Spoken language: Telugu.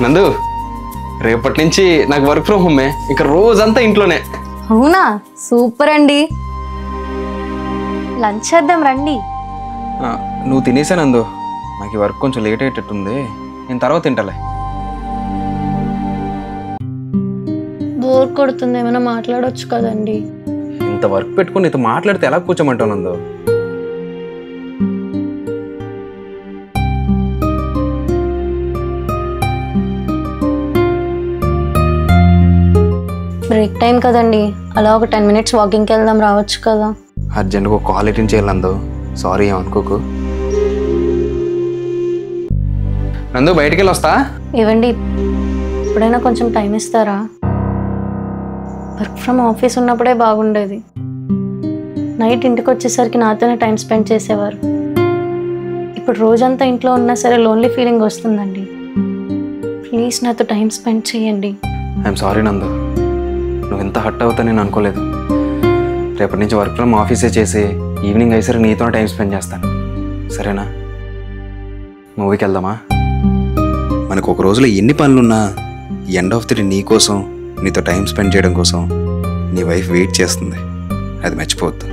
నందు, రేపటి నుంచి నాకు వర్క్ ఫ్రమ్ హోమే, ఇంకా రోజంతా ఇంట్లోనే. అవునా, సూపర్ అండి. లంచ్ చేద్దాం రండి. నువ్వు తినేసా నందు, నాకు ఈ వర్క్ కొంచెం లేట్ అయ్యేటట్టుంది, నేను తర్వాత తింటాలే. బోర్ కొడుతుంది, ఏమైనా మాట్లాడొచ్చు కదండి. ఇంత వర్క్ పెట్టుకుని నీతో మాట్లాడితే ఎలా కూర్చోమంటావు నందు? బ్రేక్ టైం కదండి, అలా ఒక 10 minutes వాకింగ్కి వెళ్దాం, రావచ్చు కదా. అర్జెంట్గా ఒక కాల్ అటెండ్ చేయాలి నందు, సారీ ఏమనుకోకు. నందు బయటికి వెళ్ళి వస్తా. ఇవ్వండి, ఎప్పుడైనా కొంచెం టైం ఇస్తారా? వర్క్ ఫ్రమ్ ఆఫీస్ ఉన్నప్పుడే బాగుండేది. నైట్ ఇంటికి వచ్చేసరికి నాతోనే టైం స్పెండ్ చేసేవారు. ఇప్పుడు రోజంతా ఇంట్లో ఉన్నా సరే లోన్లీ ఫీలింగ్ వస్తుందండి. ప్లీజ్ నాతో టైం స్పెండ్ చేయండి. ఐఎమ్ సారీ నందు, నువ్వు ఎంత హర్ట్ అవుతా నేను అనుకోలేదు. రేపటి నుంచి వర్క్ ఫ్రమ్ ఆఫీసే చేసి ఈవినింగ్ అయ్యేసరికి నీతోనే టైం స్పెండ్ చేస్తాను, సరేనా? మూవీకి వెళ్దామా? మనకు ఒక రోజులో ఎన్ని పనులున్నా ఎండ్ ఆఫ్ ది డే నీ కోసం, నీతో టైం స్పెండ్ చేయడం కోసం నీ వైఫ్ వెయిట్ చేస్తుంది, అది మర్చిపోవద్దు.